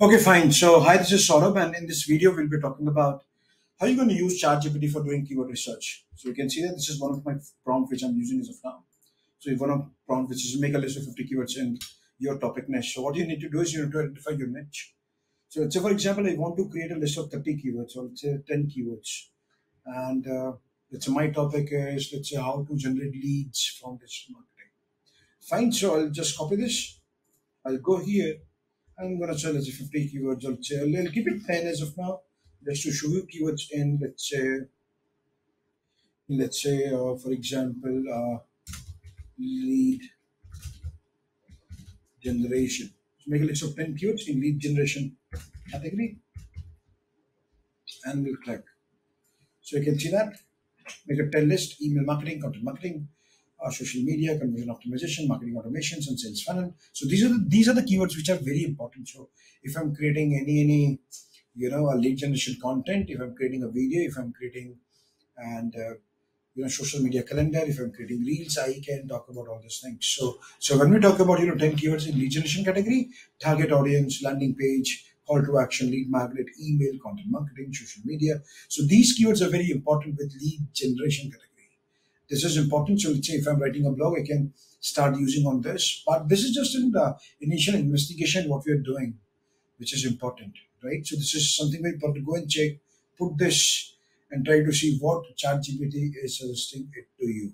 Okay, fine. So, hi, this is Saurabh, and in this video, we'll be talking about how you're going to use ChatGPT for doing keyword research. So, you can see that this is one of my prompt which I'm using as of now. So, if one of prompt which is make a list of 50 keywords in your topic niche. So, what you need to do is you need to identify your niche. So, let's say, for example, I want to create a list of 30 keywords, or let's say 10 keywords, and let's say my topic is let's say how to generate leads from digital marketing. Fine. So, I'll just copy this. I'll go here. I'm gonna say let's say 50 keywords. I'll keep it 10 as of now, just to show you keywords in let's say for example lead generation. So make a list of 10 keywords in lead generation category, and we'll click. So you can see that. Make a 10 list: email marketing, content marketing, social media, conversion optimization, marketing automations, and sales funnel. So these are the keywords which are very important. So if I'm creating any a lead generation content, if I'm creating a video, if I'm creating and social media calendar, if I'm creating reels, I can talk about all these things. So when we talk about 10 keywords in lead generation category: target audience, landing page, call to action, lead magnet, email, content marketing, social media. So these keywords are very important with lead generation category. This is important. So let's say if I'm writing a blog, I can start using on this, but this is just in the initial investigation what we are doing, which is important, right? So this is something very important. Go and check, put this, and try to see what ChatGPT is suggesting it to you.